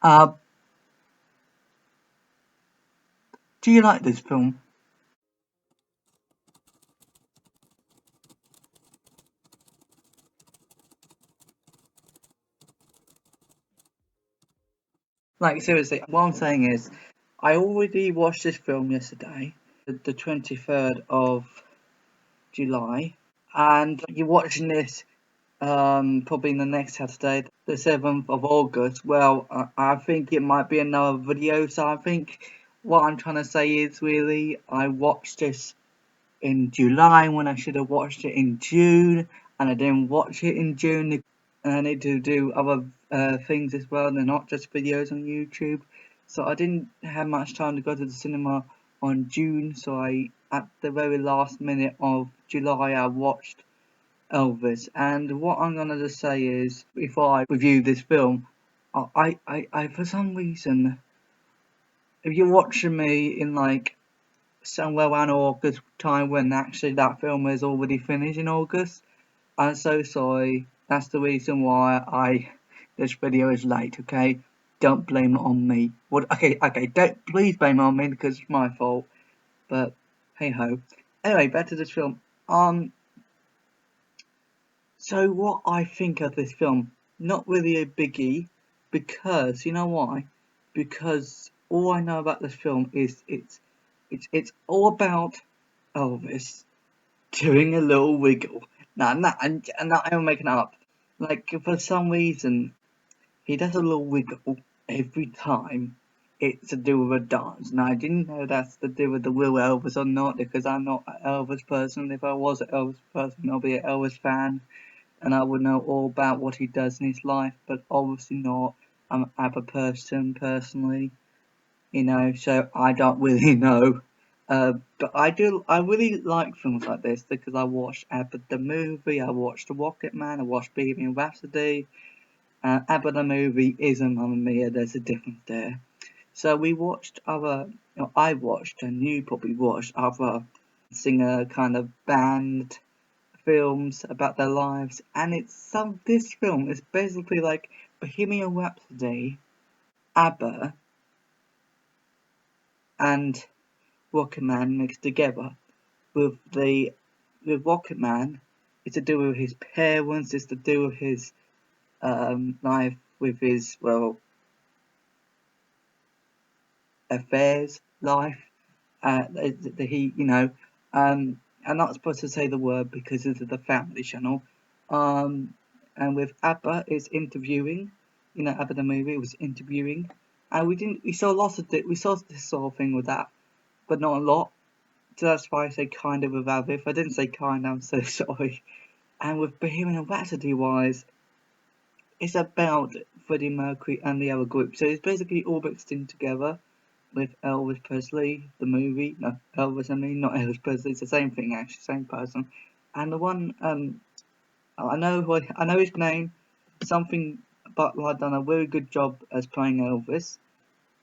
Uh, do you like this film? Like, seriously, what I'm saying is, I already watched this film yesterday, the 23rd of July, and you're watching this probably in the next Saturday, the 7th of August. Well, I think it might be another video, so I think what I'm trying to say is really, I watched this in July when I should have watched it in June, and I didn't watch it in June. And I need to do other things as well. They're not just videos on YouTube, so I didn't have much time to go to the cinema on June. So I, at the very last minute of July, I watched Elvis. And what I'm gonna just say is, before I review this film, I for some reason, if you're watching me in like somewhere around August time when actually that film is already finished in August. I'm so sorry. That's the reason why this video is late. Okay, don't blame it on me. What? Okay. Don't please blame it on me because it's my fault. But hey ho. Anyway, back to this film. So what I think of this film, not really a biggie, because you know why? Because all I know about this film is it's all about Elvis doing a little wiggle. And not I'm making it up. Like for some reason he does a little wiggle every time it's to do with a dance. Now I didn't know that's to do with the real Elvis or not because I'm not an Elvis person. If I was an Elvis person, I'll be an Elvis fan and I would know all about what he does in his life. But obviously not. I'm an ABBA person personally, so I don't really know. But I really like films like this because I watched ABBA the movie, I watched The Rocket Man, I watched Bohemian Rhapsody. ABBA the movie isn't Mamma Mia, there's a difference there. So we watched I watched, and you probably watched other singer kind of band films about their lives, and this film is basically like Bohemian Rhapsody, ABBA, and Rocket Man mixed together. With Rocket Man, it's to do with his parents, it's to do with his life with his affairs life. He I'm not supposed to say the word because this is the family channel. Um, and with ABBA, it's interviewing. ABBA the movie was interviewing, and we saw lots of we saw this sort of thing with that, but not a lot. So that's why I say kind of with ABBA. If I didn't say kind, I'm so sorry. And with Bohemian Rhapsody wise, it's about Freddie Mercury and the other group. So it's basically all mixed in together with Elvis Presley, the movie. No, Elvis, I mean, not Elvis Presley. It's the same thing, actually, same person. And the one, I know his name, something, but I've done a very good job as playing Elvis.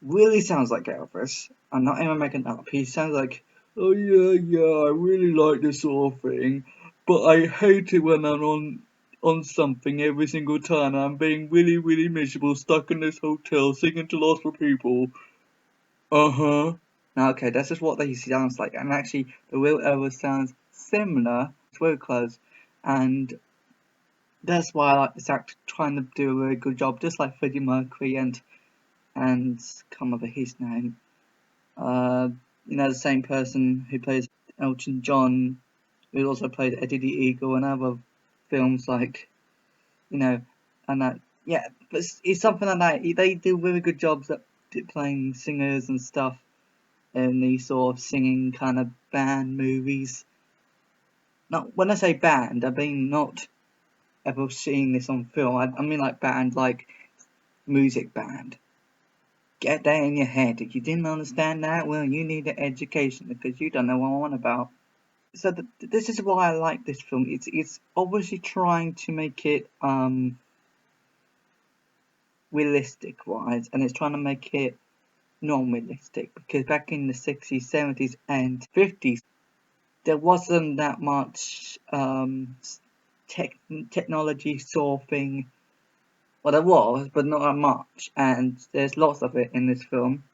Really sounds like Elvis. I'm not even making it up. He sounds like, oh yeah, I really like this sort of thing, but I hate it when I'm on something every single time. I'm being really, really miserable, stuck in this hotel, singing to lots of people. Uh-huh. Now, okay, that's just what he sounds like, and actually, the real Elvis sounds similar. It's very close, and that's why I like this actor trying to do a very good job, just like Freddie Mercury and come up with his name. Uh, the same person who plays Elton John, who also played Eddie the Eagle and other films like, you know, and that, yeah, but it's something like that. They do really good jobs at playing singers and stuff in these sort of singing kind of band movies. Not when I say band, I mean not ever seeing this on film. I mean like band, like music band. Get that in your head. If you didn't understand that, well, you need an education because you don't know what I'm on about. So this is why I like this film. It's obviously trying to make it realistic, right? And it's trying to make it non-realistic because back in the 60s, 70s, and 50s, there wasn't that much technology sort of thing Well, there was, but not that much, and there's lots of it in this film.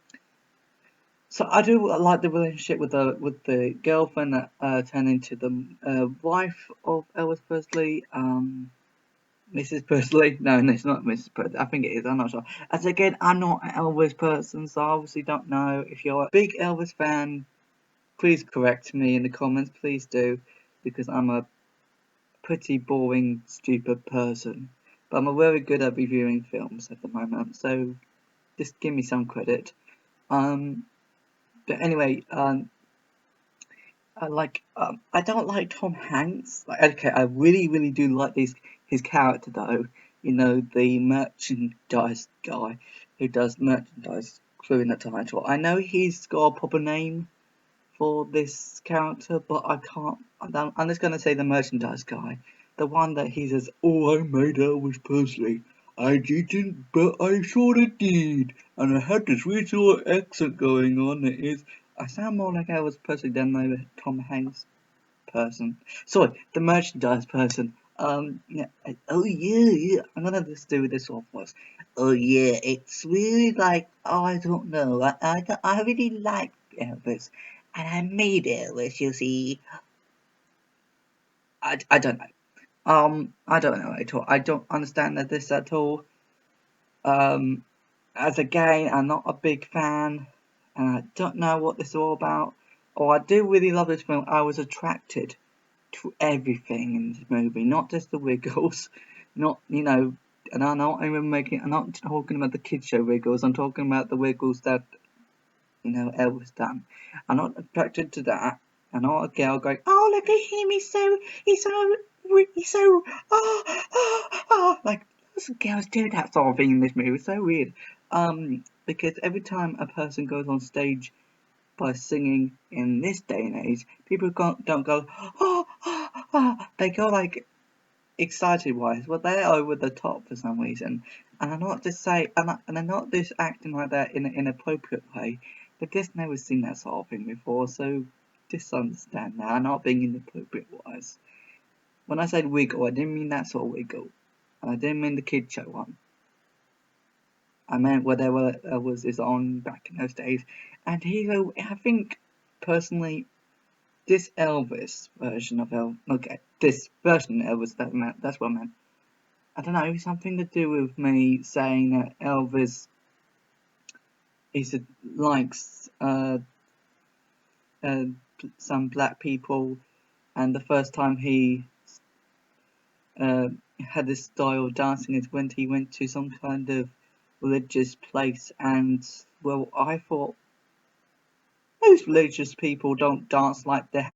So I do like the relationship with the girlfriend that turned into the wife of Elvis Presley, Mrs. Presley. No, it's not Mrs. Presley. I think it is. I'm not sure. As again, I'm not an Elvis person, so I obviously don't know. If you're a big Elvis fan, please correct me in the comments. Please do, because I'm a pretty boring, stupid person. But I'm very good at reviewing films at the moment, so just give me some credit. Um, but anyway, I don't like Tom Hanks. Like, okay, I really do like his character though. You know, the merchandise guy who does merchandise, including the title. I know he's got a proper name for this character, but I can't. I'm just gonna say the merchandise guy, the one that he says, "Oh, I made Elvis Presley. I didn't, but I sort of did, and I had this weird sort of accent going on. It is. I sound more like Elvis Presley than the Tom Hanks person. Sorry, the merchandise person. Yeah. Oh yeah, yeah. I'm gonna just do this off voice. Oh yeah, it's really like, oh, I don't know. I really like Elvis, and I made Elvis. You see, I don't know. I don't know at all. I don't understand this at all. Um, as again, I'm not a big fan, and I don't know what this is all about. Oh, I do really love this film. I was attracted to everything in this movie, not just the Wiggles, not and I'm not talking about the kids show Wiggles. I'm talking about the Wiggles that Elvis done. I'm not attracted to that. I'm not a girl going, oh look at him, he's so like those girls do that sort of thing in this movie. It's so weird. Because every time a person goes on stage by singing in this day and age, people don't go, they go like excited wise, well, they're over the top for some reason. And I'm not just saying, and I'm not just acting like that in an inappropriate way. They've just never seen that sort of thing before, so just understand that. I'm not being inappropriate wise. When I said wiggle, I didn't mean that sort of wiggle. And I didn't mean the kid show one. I meant whatever is on back in those days. And I think personally, this Elvis version of this version of Elvis, that's what I meant. I don't know, something to do with me saying that Elvis likes uh, some black people, and the first time he uh, had this style of dancing is when he went to some kind of religious place, and well, I thought most religious people don't dance like that.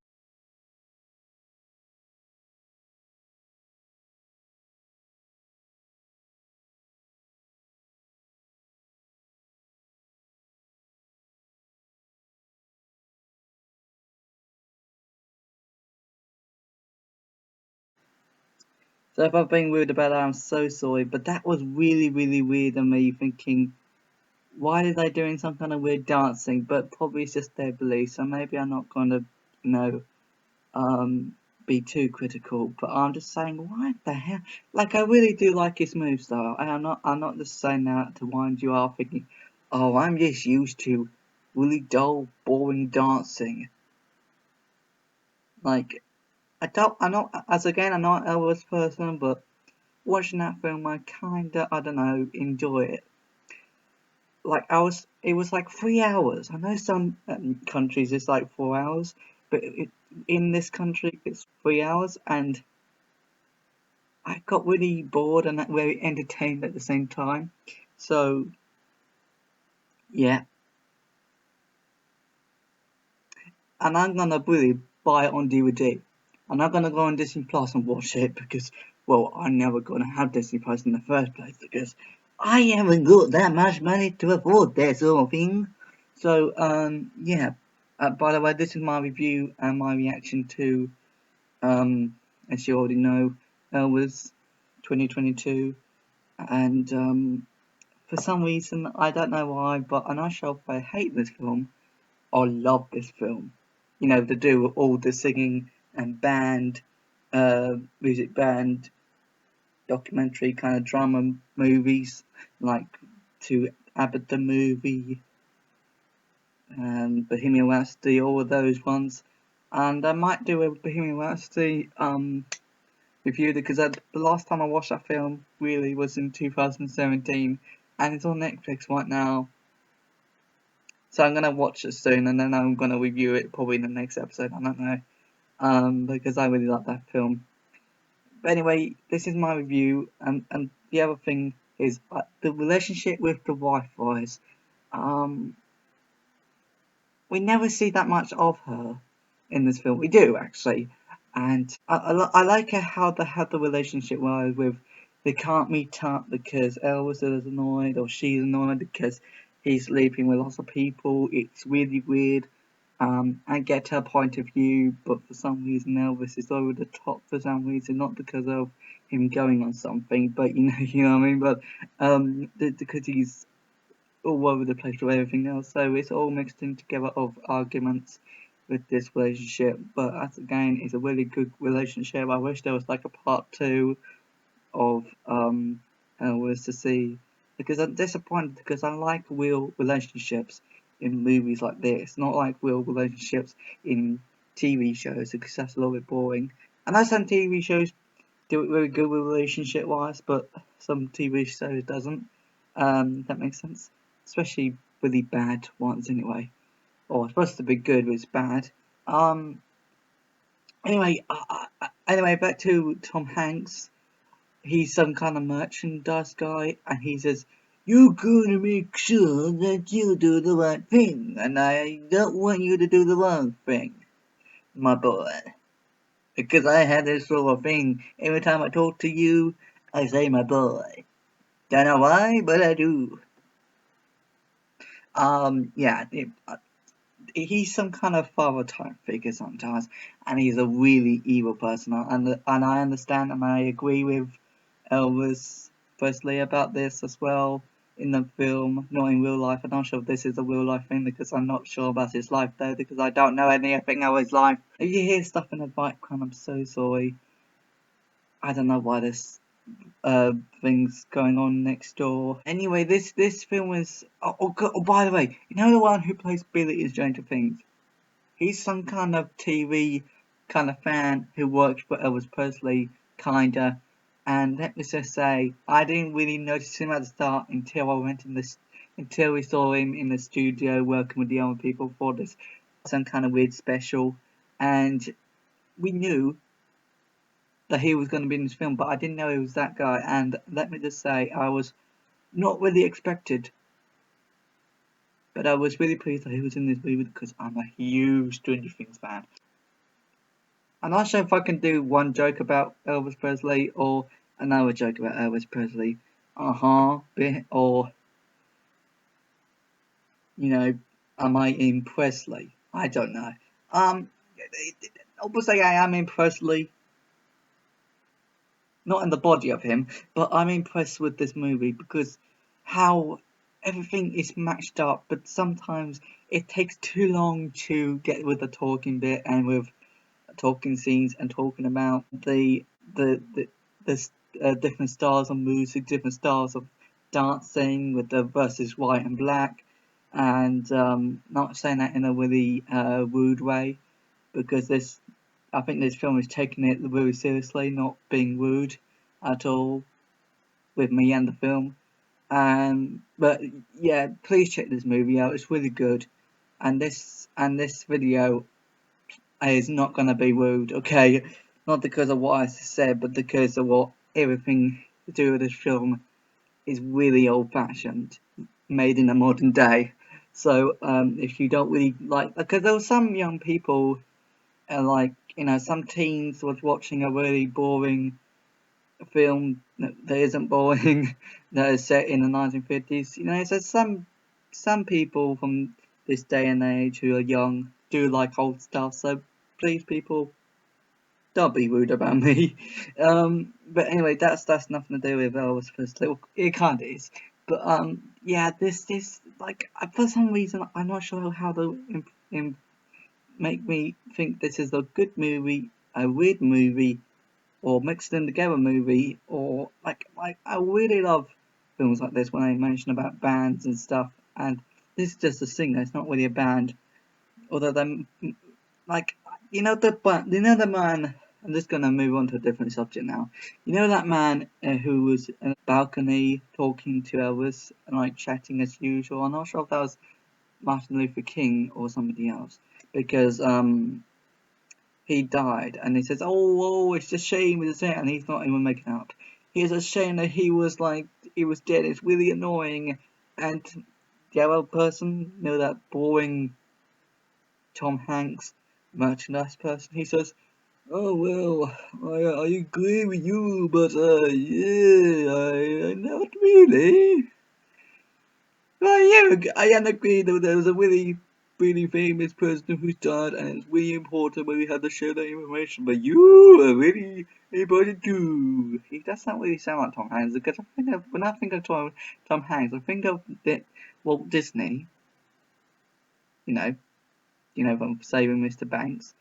So if I've been weird about that, I'm so sorry, but that was really weird of me thinking, why are they doing some kind of weird dancing? But probably it's just their belief, so maybe I'm not going to, you know, be too critical. But I'm just saying, what the hell? Like, I really do like his move style, and I'm not just saying that to wind you up, thinking, oh, I'm just used to really dull, boring dancing. Like, I'm not, as again, I'm not an Elvis person, but watching that film, I kinda, I don't know, enjoy it. Like it was like 3 hours. I know some countries it's like 4 hours, but in this country it's 3 hours, and I got really bored and very entertained at the same time. So yeah, and I'm gonna really buy it on DVD. I'm not gonna go on Disney Plus and watch it because, well, I'm never gonna have Disney Plus in the first place because I haven't got that much money to afford that sort of thing. So yeah. By the way, this is my review and my reaction to as you already know, Elvis 2022, and for some reason I don't know why, but I'm not sure if I hate this film or love this film. You know, to do with all the singing and music band documentary kind of drama movies, like to Abbott the Movie and Bohemian Rhapsody, all of those ones. And I might do a Bohemian Rhapsody review because the last time I watched that film really was in 2017, and it's on Netflix right now. So I'm gonna watch it soon, and then I'm gonna review it probably in the next episode. I don't know, because I really like that film. But anyway, this is my review, and the other thing is the relationship with the wife was, um, we never see that much of her in this film. We do actually, and I like how they had the relationship was with they can't meet up because Elvis is annoyed or she's annoyed because he's sleeping with lots of people. It's really weird. I get her point of view, but for some reason Elvis is over the top for some reason, not because of him going on something, but you know what I mean. But because he's all over the place with everything else, so it's all mixed in together of arguments with this relationship. But as again, it's a really good relationship. I wish there was like a part two of Elvis to see, because I'm disappointed because I like real relationships in movies like this, not like real relationships in TV shows because that's a little bit boring. I know some TV shows do it very good with relationship wise, but some TV shows doesn't. That makes sense, especially really bad ones anyway. Or supposed to be good, but it's bad. Um. Anyway, back to Tom Hanks. He's some kind of merchandise guy, and he says, "You're gonna make sure that you do the right thing, and I don't want you to do the wrong thing, my boy. Because I have this sort of thing. Every time I talk to you, I say my boy. Don't know why, but I do." Yeah, he's some kind of father type figure sometimes, and he's a really evil person. And I understand and I agree with Elvis Presley about this as well in the film, not in real life. I'm not sure if this is a real life thing because I'm not sure about his life though, because I don't know anything of his life. If you hear stuff in the background, I'm so sorry. I don't know why this things going on next door. Anyway, this film is. Oh, by the way, you know the one who plays Billy in Stranger Things? He's some kind of TV kind of fan who works for Elvis Presley, kinda. And let me just say, I didn't really notice him at the start until I went in this, until we saw him in the studio working with the other people for this some kind of weird special, and we knew that he was going to be in this film, but I didn't know he was that guy. And let me just say, I was not really expected, but I was really pleased that he was in this movie because I'm a huge Stranger Things fan. I'm not sure if I can do one joke about Elvis Presley or another joke about Elvis Presley. Or, you know, am I in Presley? I don't know. Obviously I am in Presley, not in the body of him, but I'm impressed with this movie because how everything is matched up, but sometimes it takes too long to get with the talking bit and with talking scenes and talking about the different styles of music, different styles of dancing with the versus white and black, and not saying that in a really rude way because this I think this film is taking it really seriously, not being rude at all with me and the film. But yeah, please check this movie out. It's really good, and this video is not gonna be rude, okay? Not because of what I said, but because of what everything to do with this film is really old-fashioned, made in a modern day. So if you don't really like, because there were some young people, like some teens was watching a really boring film that isn't boring, that is set in the 1950s. So some people from this day and age who are young do like old stuff. So please, people, don't be rude about me. But anyway, that's nothing to do with Elvis Presley. It kind of is, but yeah, this like for some reason I'm not sure how to make me think this is a good movie, a weird movie, or mixed in together movie, or like I really love films like this when I mention about bands and stuff. And this is just a singer; it's not really a band. Although them like the man. I'm just gonna move on to a different subject now. You know that man who was in a balcony talking to Elvis and like chatting as usual. I'm not sure if that was Martin Luther King or somebody else because he died, and he says, "Oh, it's a shame, it's a shame," and he's not even making up. He's a shame that he was dead. It's really annoying. And the other person, you know, that boring Tom Hanks merchandise person, he says, "Oh well, I agree with you, but yeah, I not really." Well, yeah, I can agree that there was a really famous person who's died, and it's really important when we had to share that information. But you are really important too. He does not really sound like Tom Hanks because when I think of Tom Hanks, I think of Walt Disney. You know, from Saving Mr. Banks,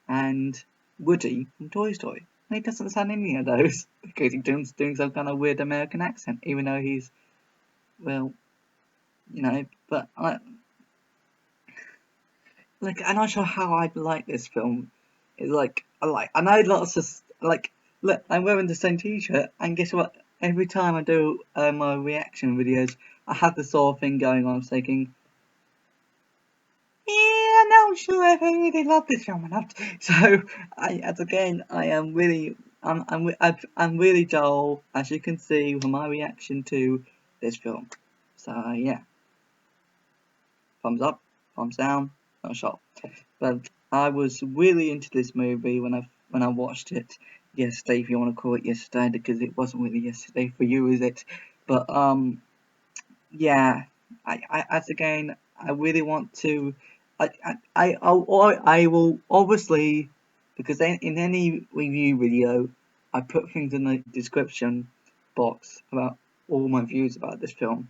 and Woody from Toy Story. And he doesn't sound any of those because he's doing some kind of weird American accent, even though he's well, But I'm not sure how I'd like this film. It's I know lots of look, I'm wearing the same t-shirt, and guess what? Every time I do my reaction videos, I have the sort of thing going on. I'm thinking, yeah, I'm not sure if I really love this film enough. So, I am really, I'm really dull, as you can see from my reaction to this film. So yeah, thumbs up, thumbs down, not sure. But I was really into this movie when I watched it yesterday, if you want to call it yesterday, because it wasn't really yesterday for you, is it? But yeah, as again, I really want to. I will obviously, because in any review video, I put things in the description box about all my views about this film.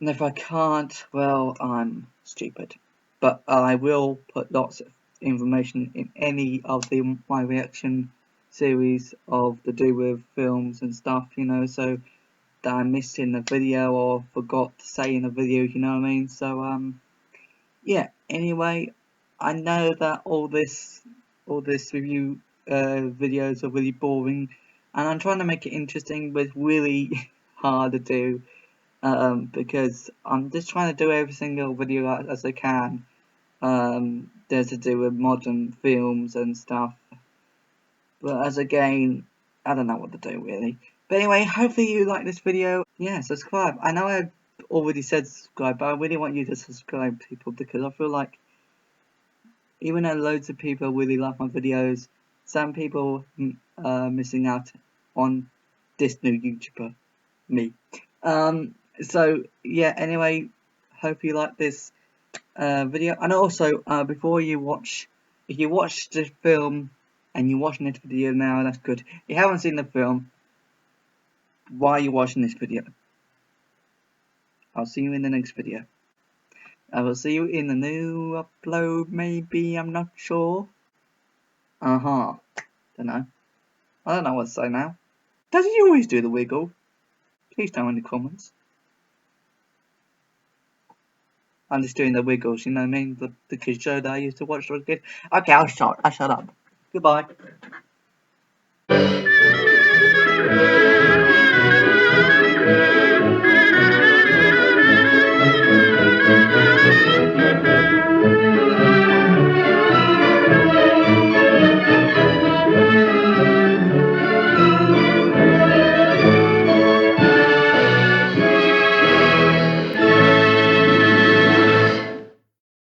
And if I can't, well, I'm stupid. But I will put lots of information in any of my reaction series of the do with films and stuff, so that I missed in the video or forgot to say in the video, you know what I mean? So yeah. Anyway, I know that all this review videos are really boring, and I'm trying to make it interesting, but it's really hard to do because I'm just trying to do every single video as I can. There's to do with modern films and stuff. But as again, I don't know what to do really. But anyway, hopefully you like this video. Yeah, subscribe. I know I already said subscribe, but I really want you to subscribe, people, because I feel like even though loads of people really love my videos, some people are missing out on this new YouTuber, me. So yeah. Anyway, hope you like this video, and also before you watch, if you watch the film and you're watching this video now, that's good. If you haven't seen the film, why are you watching this video? I'll see you in the next video. I will see you in the new upload, maybe, I'm not sure. Don't know. I don't know what to say now. Does he always do the wiggle? Please tell me in the comments. I'm just doing the wiggles, you know what I mean? The kids show that I used to watch as a kid. Okay, I'll shut up. Goodbye.